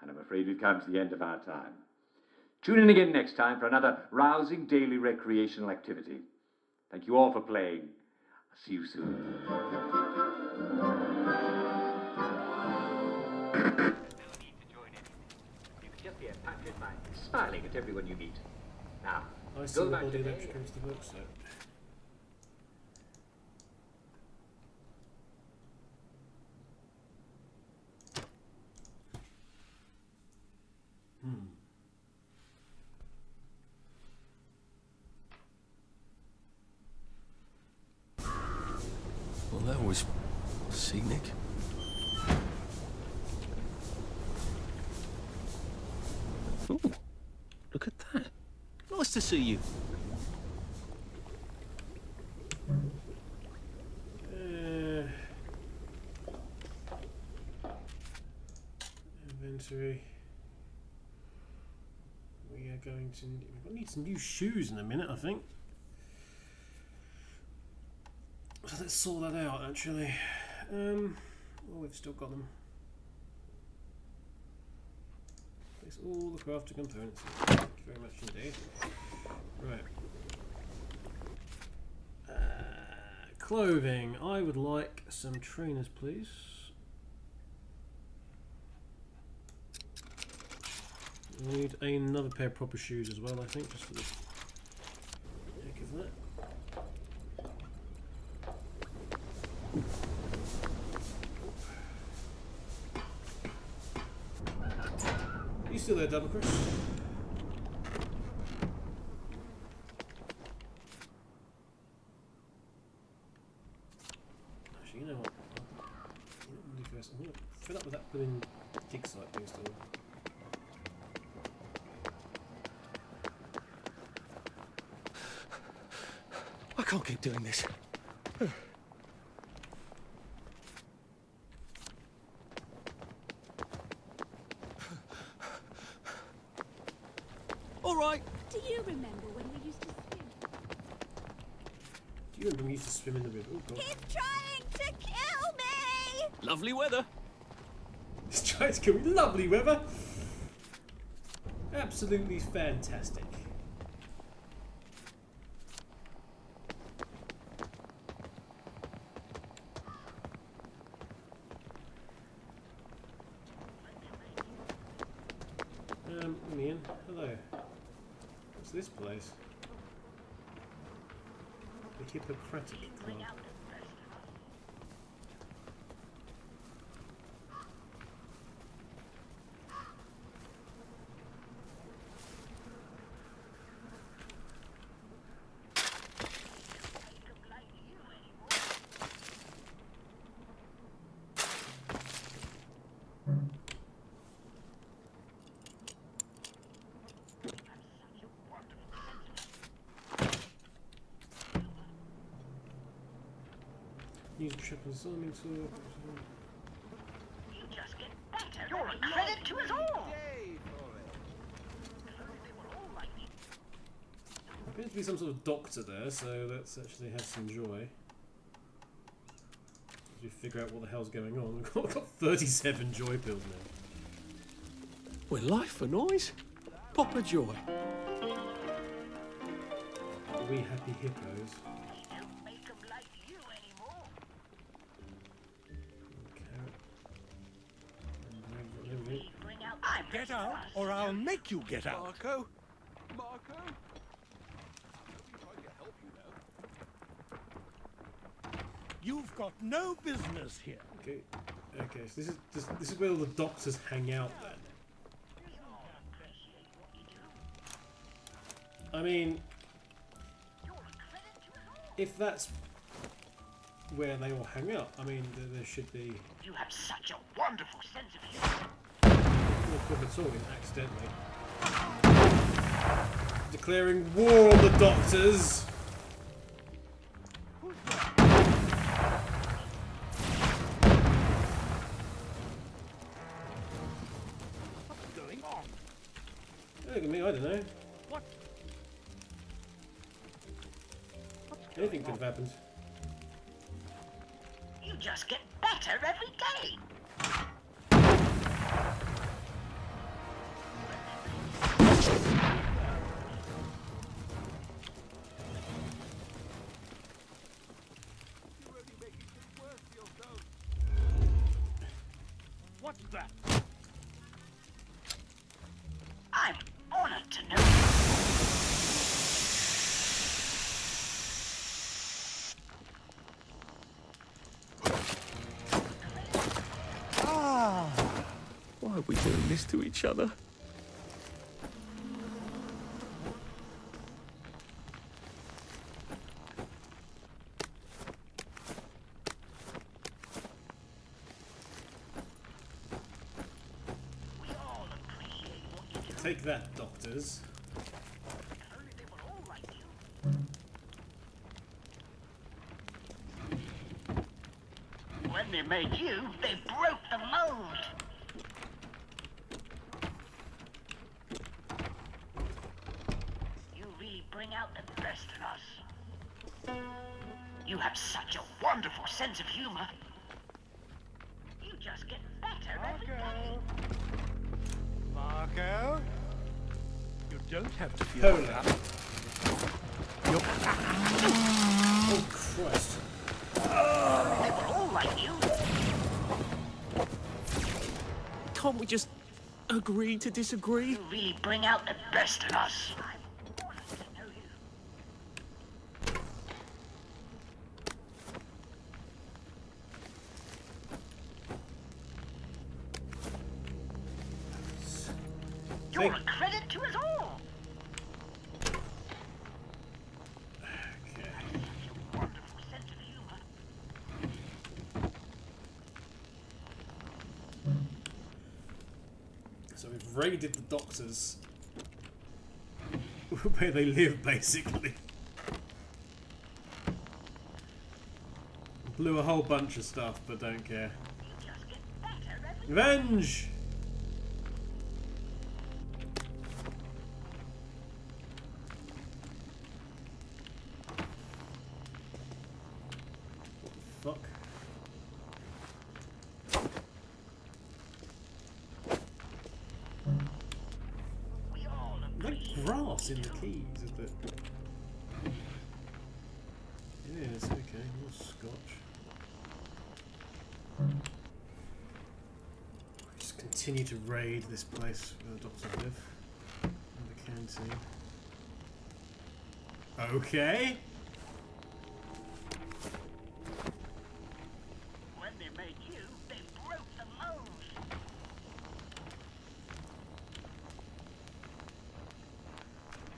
And I'm afraid we've come to the end of our time. Tune in again next time for another rousing daily recreational activity. Thank you all for playing. I'll see you soon. No need to join anything. You can just be a passionate mind, smiling at everyone you meet. Now, I see the body electric into the book set. Well, that was scenic. Ooh, look at that. Nice to see you. Inventory. We are going to need some new shoes in a minute, I think. So let's sort that out, actually. Oh, we've still got them. Place all the crafting components. Thank you very much indeed. Right. Clothing. I would like some trainers, please. We need another pair of proper shoes as well, I think, just for the heck of that. You still there, Double Chris? Actually, you know what? I'm going to fill up with that blooming dig site thing still. I can't keep doing this. All right. Do you remember when we used to swim? Do you remember we used to swim in the river? Oh, God. He's trying to kill me! Lovely weather. He's trying to kill me. Lovely weather. Absolutely fantastic. Let me in. Hello. What's this place? The Hippocratic Club. Use triple zooming tool. You just get better. You're a credit to us all. There appears to be some sort of doctor there, so let's actually have some joy. As we figure out what the hell's going on. We've got 37 joy pills now. We're life for noise. Pop a joy. Are we happy hippos? They don't make them like you anymore. Okay. Bring out Get out, or I'll make you get out. Marco. You've got no business here. Okay. Okay. So this is where all the doctors hang out then. I mean, if that's where they all hang out, I mean, there should be. You have such a wonderful sense of humor. More proper talking accidentally. Declaring war on the doctors. What's going on? Look at me, I don't know. What? Anything could have happened. You just get better every day. What's that? I'm honored to know you. Why are we doing this to each other? We all appreciate what you do. Take that, doctors. If only they were all like you. When they made you, they broke the mold. You really bring out the best in us. You have such a wonderful sense of humor. You just get better every day. Marco? You don't have to feel Hold that. up. Oh, Christ. They were all like you. Can't we just agree to disagree? You really bring out the best in us. I'm honored to know you. You're a credit to us all. Okay. Such a wonderful sense of humor. So we've raided the doctors. Where they live, basically. Blew a whole bunch of stuff, but don't care. You just get better every Revenge! What the fuck? We all Like grass in the keys, is it? It is, okay, more scotch. Just continue to raid this place where the doctors live. And the canteen. Okay. When they made you, they broke the mold.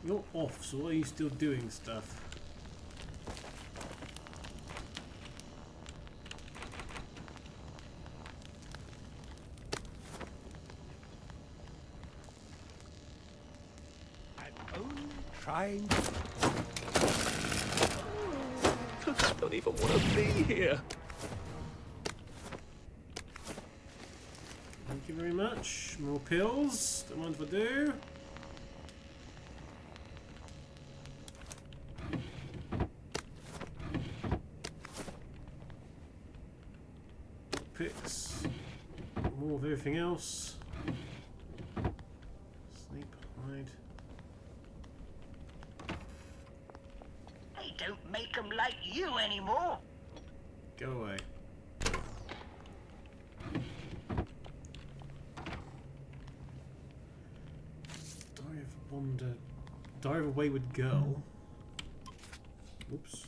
You're off, so why are you still doing stuff? I'm only trying. I just don't even want to be here. Thank you very much. More pills. Don't mind if I do. Picks. More of everything else. Sleep, hide. They don't make them like you anymore. Go away. Diary of Wonder. Diary of a Wayward Girl. Oops.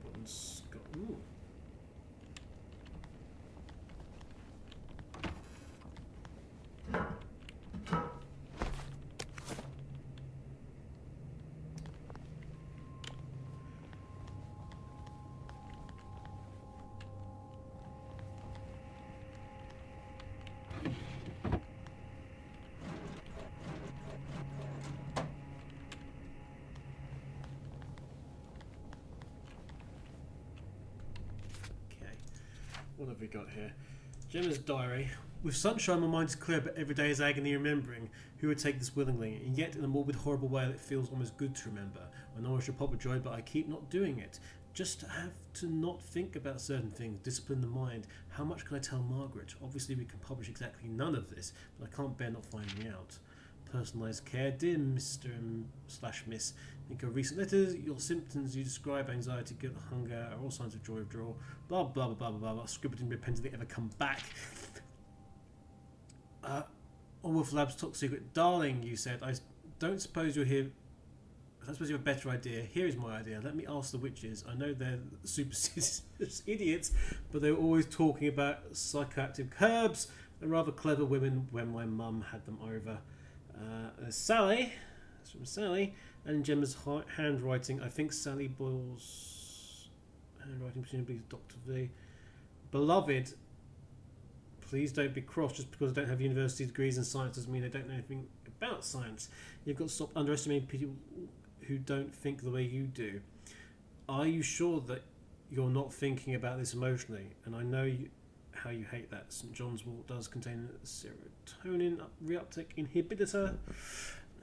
Buttons got. Ooh. Okay. What have we got here? Gemma's diary. With sunshine, my mind is clear, but every day is agony remembering. Who would take this willingly? And yet, in a morbid, horrible way, it feels almost good to remember. I know I should pop a joy, but I keep not doing it. Just have to not think about certain things, discipline the mind. How much can I tell Margaret? Obviously, we can publish exactly none of this, but I can't bear not finding out. personalised care. Dear Mr. and / Miss, think of recent letters. Your symptoms you describe, anxiety, guilt, hunger, are all signs of joy withdrawal. Blah, blah, blah, blah, blah, blah. Scribbled and repentantly ever come back. On Wolf Lab's top secret. Darling, you said, I don't suppose you're here. I suppose you have a better idea. Here is my idea. Let me ask the witches. I know they're superstitious idiots, but they were always talking about psychoactive herbs and rather clever women when my mum had them over. There's Sally. That's from Sally. And in Gemma's handwriting, I think Sally Boyle's handwriting, presumably is Dr. V. Beloved, please don't be cross. Just because I don't have university degrees in science doesn't mean I don't know anything about science. You've got to stop underestimating people who don't think the way you do. Are you sure that you're not thinking about this emotionally? And I know how you hate that. St. John's wort does contain a serotonin reuptake inhibitor,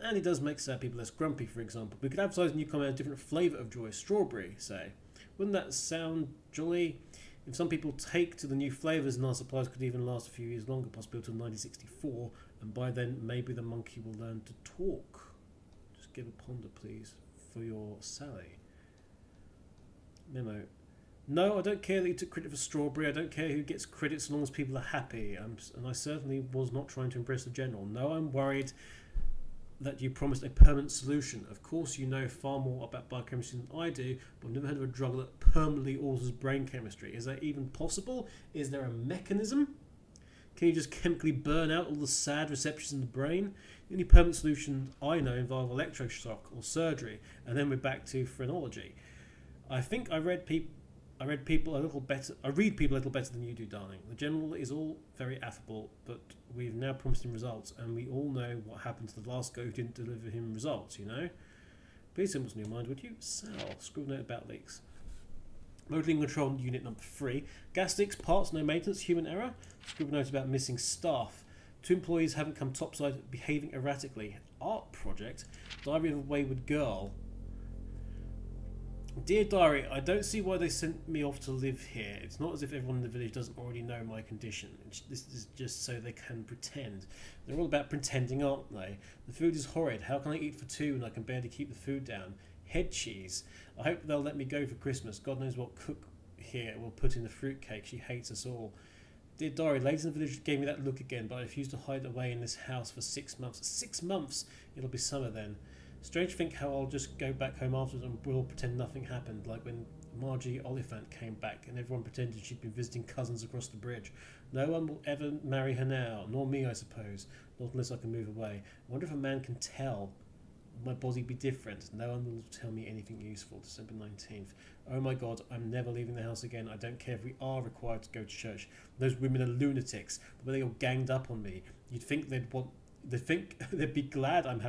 and it does make sad people less grumpy, for example. We could advertise a new comment, a different flavour of joy, strawberry, say. Wouldn't that sound jolly? If some people take to the new flavours, and our supplies could even last a few years longer, possibly until 1964, and by then maybe the monkey will learn to talk. Give a ponder, please, for your Sally. Memo. No, I don't care that you took credit for strawberry. I don't care who gets credit so long as people are happy. And I certainly was not trying to impress the general. No, I'm worried that you promised a permanent solution. Of course, you know far more about biochemistry than I do, but I've never heard of a drug that permanently alters brain chemistry. Is that even possible? Is there a mechanism? Can you just chemically burn out all the sad receptions in the brain? The only permanent solutions I know involve electroshock or surgery, and then we're back to phrenology. I think I read people a little better than you do, darling. The general is all very affable, but we've now promised him results, and we all know what happened to the last guy who didn't deliver him results, you know? Please send what's in your mind, would you? Sal, scribble note about leaks. Modelling control unit number 3. Gas leaks, parts, no maintenance, human error. Scribble note about missing staff. 2 employees haven't come topside, behaving erratically. Art project. Diary of a wayward girl. Dear Diary, I don't see why they sent me off to live here. It's not as if everyone in the village doesn't already know my condition. This is just so they can pretend. They're all about pretending, aren't they? The food is horrid. How can I eat for 2 when I can barely keep the food down? Head cheese. I hope they'll let me go for Christmas. God knows what cook here will put in the fruitcake. She hates us all. Dear Diary, ladies in the village gave me that look again, but I refused to hide away in this house for 6 months. 6 months? It'll be summer then. Strange to think how I'll just go back home afterwards and we'll pretend nothing happened, like when Margie Oliphant came back and everyone pretended she'd been visiting cousins across the bridge. No one will ever marry her now, nor me, I suppose, not unless I can move away. I wonder if a man can tell. Will my body be different? No one will tell me anything useful. December 19th. Oh my God, I'm never leaving the house again. I don't care if we are required to go to church. Those women are lunatics. The way they all ganged up on me. You'd think they'd be glad I'm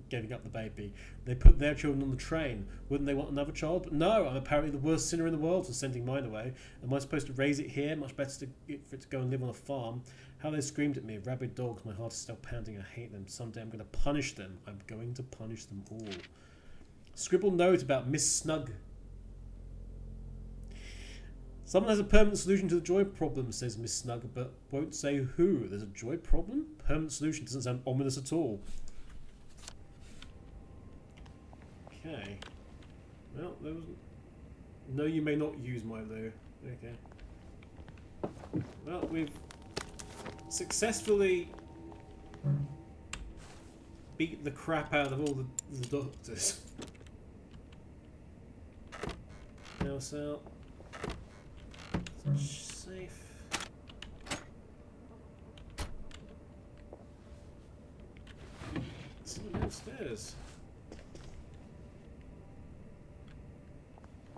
giving up the baby. They put their children on the train. Wouldn't they want another child? But no, I'm apparently the worst sinner in the world for sending mine away. Am I supposed to raise it here? Much better for it to go and live on a farm. How they screamed at me. Rabid dogs. My heart is still pounding. I hate them. Someday I'm going to punish them. I'm going to punish them all. Scribble note about Miss Snug. Someone has a permanent solution to the joy problem, says Miss Snug, but won't say who. There's a joy problem? Permanent solution doesn't sound ominous at all. Okay. Well, there was... No, you may not use Milo. Okay. Well, we've successfully beat the crap out of all the doctors. House out. Safe. Someone downstairs.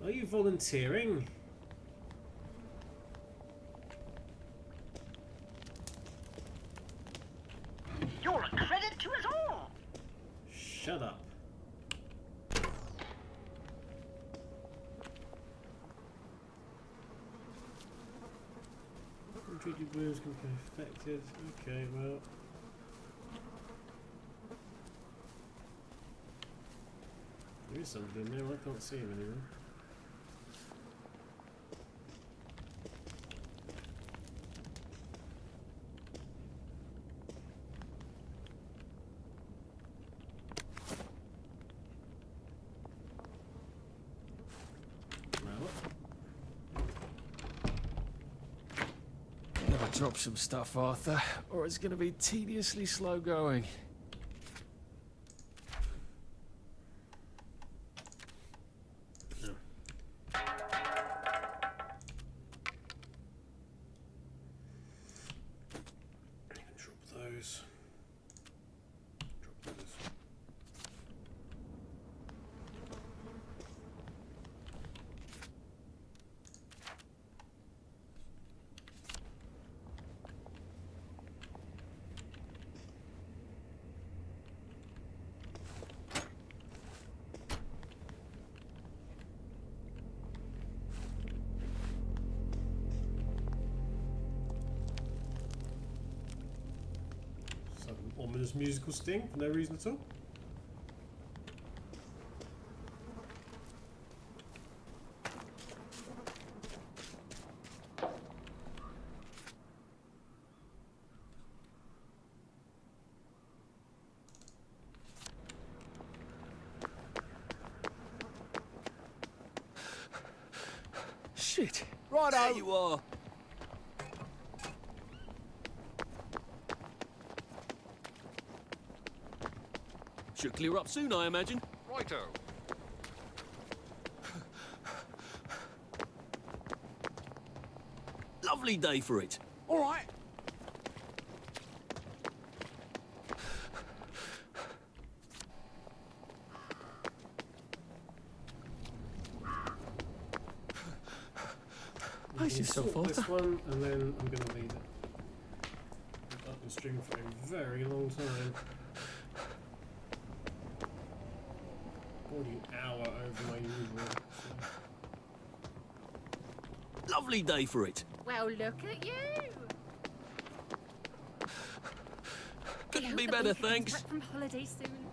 Are you volunteering? You're a credit to us all. Shut up. Untreated wounds can become infected. Okay, well. There is somebody in there, I can't see him anymore. drop some stuff, Arthur, or it's going to be tediously slow going. Those. Drop those. Ominous musical sting for no reason at all. Shit! Righto. There you are! Should clear up soon, I imagine. Righto. Lovely day for it. All right. Pace yourself, Sort this Arthur. one, and then I'm going to leave it up and stream for a very long time. Already an hour over my usual. So. Lovely day for it. Well, look at you. Couldn't be Hope better, the weekend's thanks. back from holiday soon.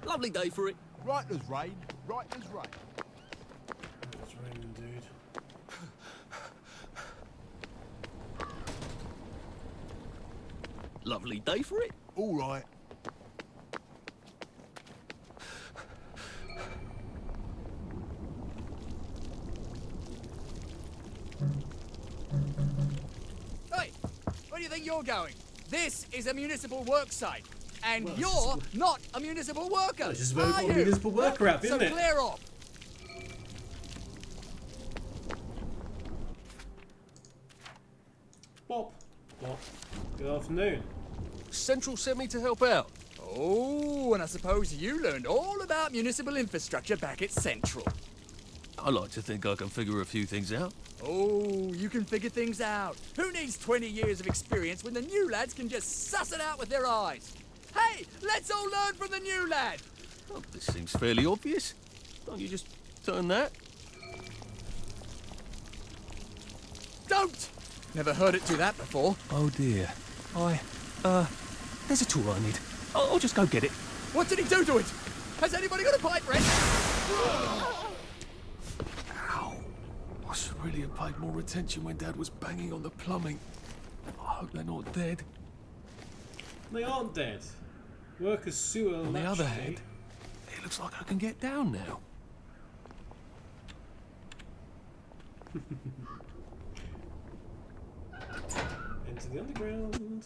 Lovely day for it. Right as rain. Right as rain. It's raining, dude. Lovely day for it. All right. Hey, where do you think you're going? This is a municipal work site, and Well, you're not a municipal worker. It's just where we've are got a you? municipal worker app, isn't so it? clear off. Bob. Bob. Good afternoon. Central sent me to help out. Oh, and I suppose you learned all about municipal infrastructure back at Central. I like to think I can figure a few things out. Oh, you can figure things out. Who needs 20 years of experience when the new lads can just suss it out with their eyes? Hey, let's all learn from the new lad. Oh, this seems fairly obvious. Can't you just turn that? Don't! Never heard it do that before. Oh dear. There's a tool I need. I'll just go get it. What did he do to it? Has anybody got a pipe wrench? Ow. I should really have paid more attention when Dad was banging on the plumbing. I hope they're not dead. They aren't dead. Workers sewer On the other hand, it looks like I can get down now. into the underground.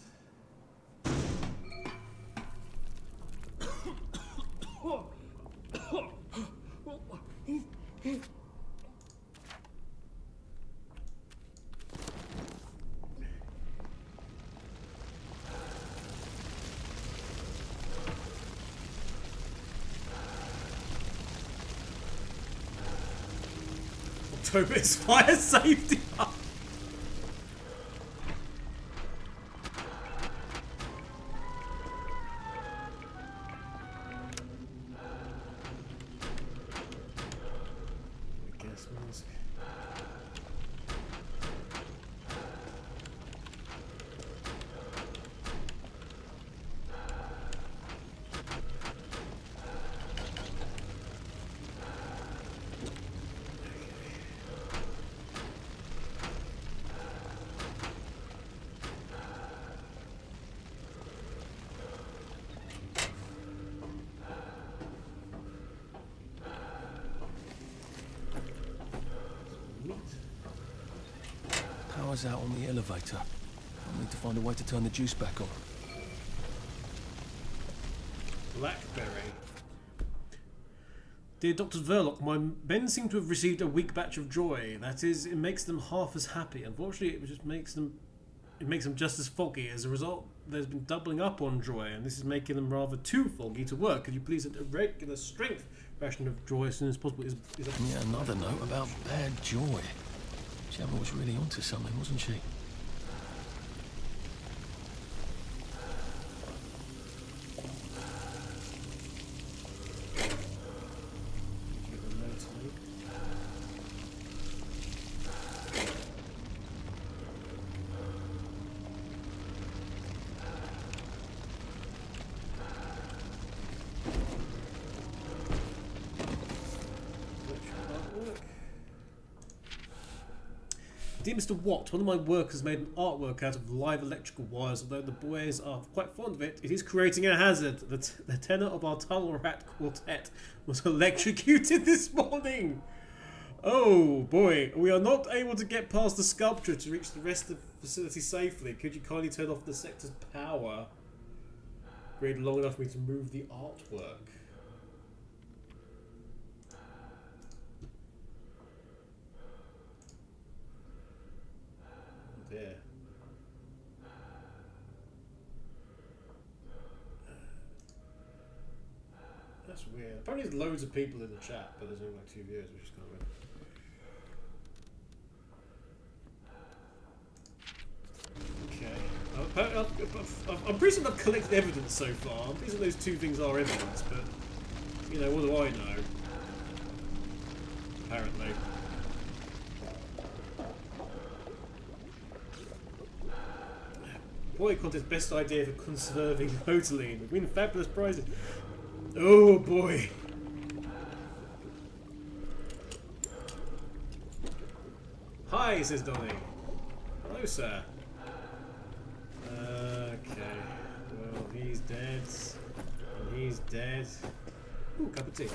October's fire safety up. Gas mask. power's out on the elevator. I'll need to find a way to turn the juice back on. Blackberry. Dear Dr. Verloc, my men seem to have received a weak batch of joy. That is, it makes them half as happy. Unfortunately, it just makes them just as foggy. As a result, there's been doubling up on joy, and this is making them rather too foggy to work. Could you please set a regular strength ration of joy as soon as possible? Yeah, another note about bad joy. Gemma was really onto something, wasn't she? Dear Mr. Watt, one of my workers made an artwork out of live electrical wires. Although the boys are quite fond of it, it is creating a hazard. The tenor of our Tunnel Rat Quartet was electrocuted this morning. Oh boy, we are not able to get past the sculpture to reach the rest of the facility safely. Could you kindly turn off the sector's power grid long enough for me to move the artwork? Yeah. That's weird. Apparently there's loads of people in the chat, but there's only like 2 viewers, which is kind of weird. Okay. I'm pretty certain I've collected evidence so far. I'm pretty certain those 2 things are evidence, but, you know, what do I know? Apparently. Boy contest best idea for conserving Hotaline. We win fabulous prizes. Oh boy. Hi, says Donnie. Hello, sir. Okay. Well, he's dead. And he's dead. Ooh, cup of tea.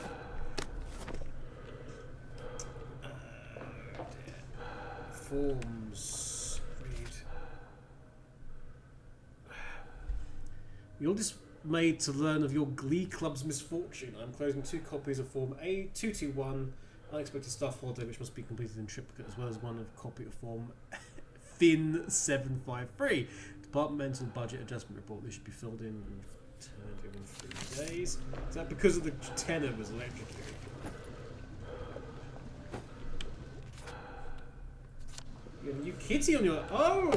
Dear. Forms. Read. You're dismayed to learn of your Glee Club's misfortune. I'm closing 2 copies of Form A221, Unexpected Stuff Holiday, which must be completed in triplicate, as well as one copy of Form FIN753, Departmental Budget Adjustment Report. This should be filled in and turned in 3 days. Is that because of the tenor was electrocuted? You have a new kitty on your... Oh!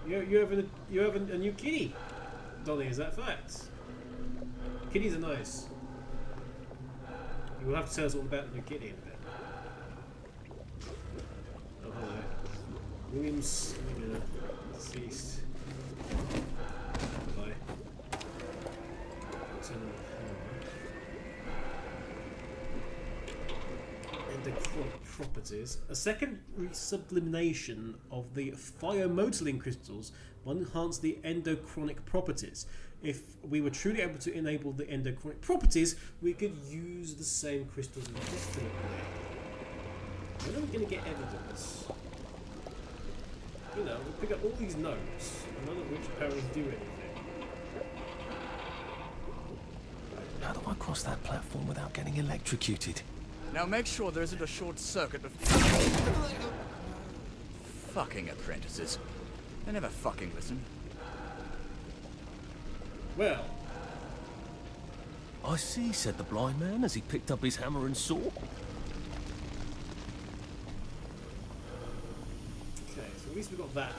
You have a new kitty, Donnie. Is that fact? Kitties are nice. You will have to tell us all about the new kitty in a bit. Oh hello, Williams. Deceased. Bye. Endochronic properties. A secondary sublimation of the thiomotilin crystals will enhance the endochronic properties. If we were truly able to enable the endochronic properties, we could use the same crystals indefinitely. When are we going to get evidence? You know, we pick up all these notes, none of which apparently do anything. How do I cross that platform without getting electrocuted? Now make sure there isn't a short circuit before... Fucking apprentices. They never fucking listen. Well, I see, said the blind man as he picked up his hammer and saw. okay, so at least we've got that now.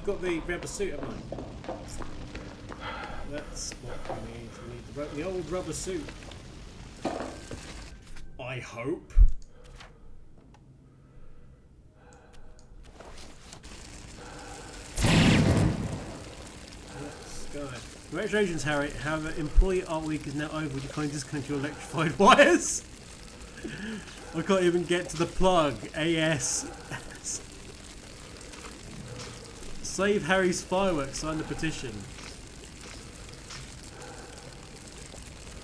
got the rubber suit, haven't I? That's what we need. We need the old rubber suit. I hope. Let's go. Congratulations, Harry. However, employee art week is now over. You can't disconnect your electrified wires. I can't even get to the plug. AS. Save Harry's fireworks. Sign the petition.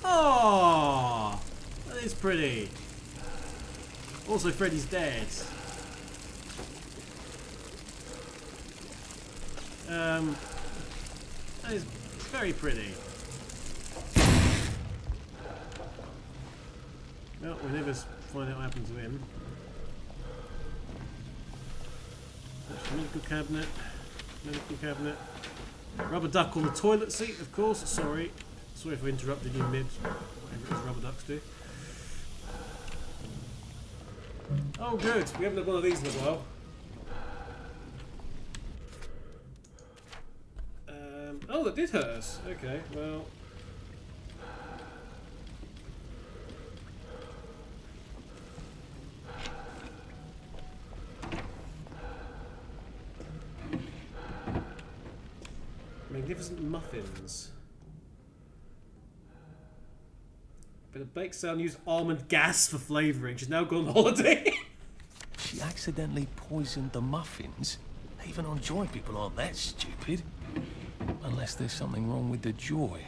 Oh, that is pretty. Also, Freddy's dead. That is very pretty. Well, we'll never find out what happened to him. Medical cabinet. Medical cabinet. Rubber duck on the toilet seat, of course. Sorry if I interrupted you mid. Whatever it is rubber ducks do. Oh, good. We haven't had one of these in a while. Oh, that did hurt us. Okay, well. Magnificent muffins. But a baked sound used almond gas for flavouring. She's now gone on holiday. She accidentally poisoned the muffins. Even on Joy people aren't that stupid. Unless there's something wrong with the Joy.